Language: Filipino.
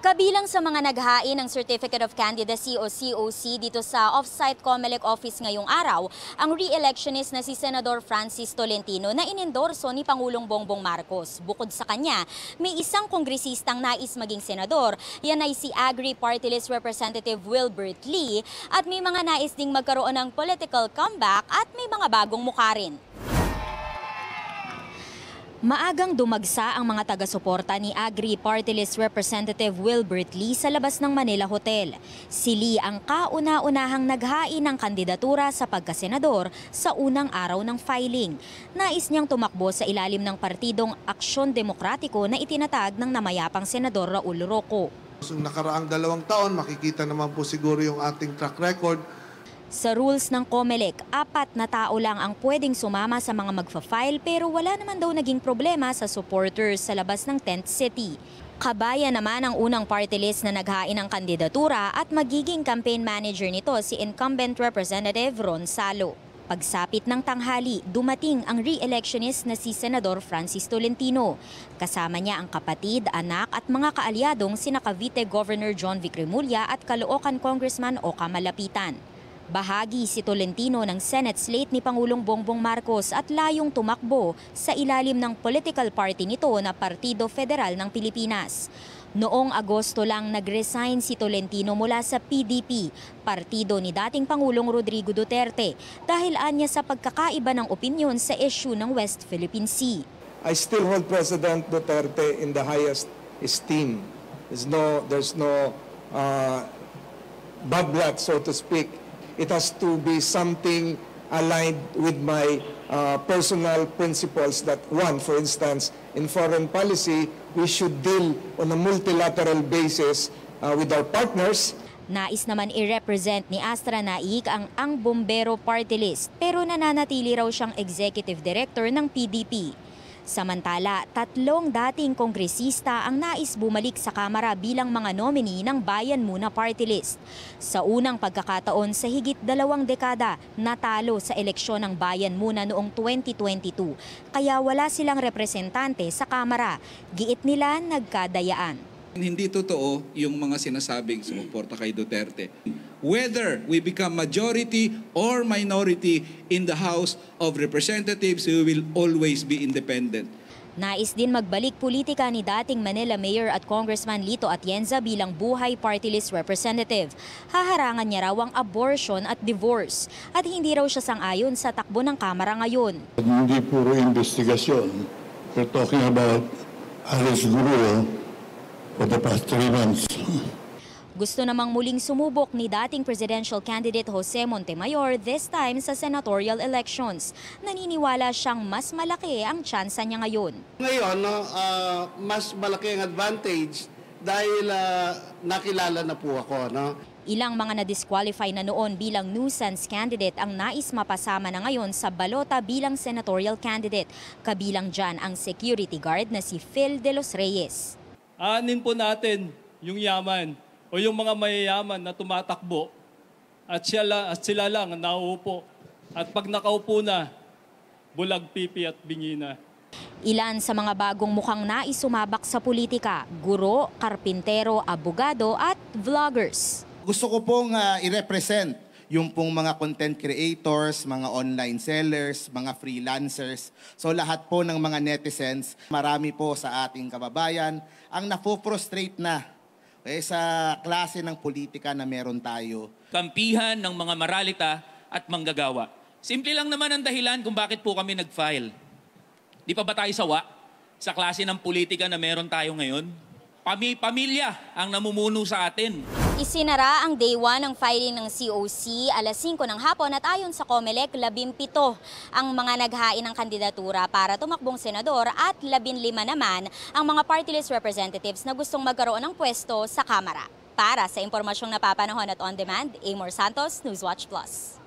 Kabilang sa mga naghain ng Certificate of Candidacy o COC dito sa off-site COMELEC office ngayong araw, ang re-electionist na si Senador Francis Tolentino na inendorso ni Pangulong Bongbong Marcos. Bukod sa kanya, may isang kongresistang nais maging senador, yan ay si Agri Party List Representative Wilbert Lee, at may mga nais ding magkaroon ng political comeback at may mga bagong mukha rin. Maagang dumagsa ang mga taga-suporta ni Agri Party List Representative Wilbert Lee sa labas ng Manila Hotel. Si Lee ang kauna-unahang naghain ng kandidatura sa pagkasenador sa unang araw ng filing. Nais niyang tumakbo sa ilalim ng partidong Aksyon Demokratiko na itinatag ng namayapang Senador Raul Roco. Sa nakaraang 2 taon, makikita naman po siguro yung ating track record. Sa rules ng COMELEC, 4 na tao lang ang pwedeng sumama sa mga magfa-file pero wala naman daw naging problema sa supporters sa labas ng tent city. Kabayan naman ang unang party list na naghain ng kandidatura at magiging campaign manager nito si incumbent Representative Ron Salo. Pagsapit ng tanghali, dumating ang re-electionist na si Senador Francis Tolentino. Kasama niya ang kapatid, anak at mga kaalyadong sina Cavite Governor John Vic Remulla at Caloocan Congressman Oka Malapitan. Bahagi si Tolentino ng Senate slate ni Pangulong Bongbong Marcos at layong tumakbo sa ilalim ng political party nito na Partido Federal ng Pilipinas. Noong Agosto lang nag-resign si Tolentino mula sa PDP, partido ni dating Pangulong Rodrigo Duterte, dahil anya sa pagkakaiba ng opinyon sa issue ng West Philippine Sea. I still hold President Duterte in the highest esteem. There's no bad blood, so to speak. It has to be something aligned with my personal principles that one, for instance, in foreign policy, we should deal on a multilateral basis with our partners. Nais naman i-represent ni Astra Naik ang Bombero Party List pero nananatili raw siyang executive director ng PDP. Samantala, 3 dating kongresista ang nais bumalik sa Kamara bilang mga nominee ng Bayan Muna Party List. Sa unang pagkakataon sa higit 2 dekada, natalo sa eleksyon ng Bayan Muna noong 2022. Kaya wala silang representante sa Kamara. Giit nila nagkadayaan. Hindi totoo yung mga sinasabing sumuporta kay Duterte. Whether we become majority or minority in the House of Representatives, we will always be independent. Nais din magbalik politika ni dating Manila Mayor at Congressman Lito Atienza bilang buhay party list representative. Haharangan niya raw ang abortion at divorce at hindi raw siya sang-ayon sa takbo ng Kamara ngayon. Hindi puro investigasyon. We're talking about Alice Guerrero for the past 3 months. Gusto namang muling sumubok ni dating presidential candidate Jose Montemayor this time sa senatorial elections. Naniniwala siyang mas malaki ang tsansa niya ngayon. Ngayon, mas malaki ang advantage dahil nakilala na po ako. Ilang mga na-disqualify na noon bilang nuisance candidate ang nais mapasama na ngayon sa balota bilang senatorial candidate. Kabilang dyan ang security guard na si Phil De Los Reyes. Aanin po natin yung yaman o yung mga mayayaman na tumatakbo at sila lang nauupo. At pag nakaupo na, bulag pipi at bingi na. Ilan sa mga bagong mukhang nais sumabak sa politika, guro, karpintero, abogado at vloggers. Gusto ko pong i-represent yung pong mga content creators, mga online sellers, mga freelancers. So lahat po ng mga netizens, marami po sa ating kababayan ang napofrustrate na sa klase ng politika na meron tayo. Kampihan ng mga maralita at manggagawa. Simple lang naman ang dahilan kung bakit po kami nag-file. Di pa ba tayo sawa sa klase ng politika na meron tayo ngayon? Pamilya ang namumuno sa atin. Isinara ang day 1 ng filing ng COC alas 5 ng hapon at ayon sa COMELEC, 17 ang mga naghain ng kandidatura para tumakbong senador at 15 naman ang mga party list representatives na gustong magkaroon ng pwesto sa Kamara. Para sa impormasyong napapanahon at on demand, Amor Santos, Newswatch Plus.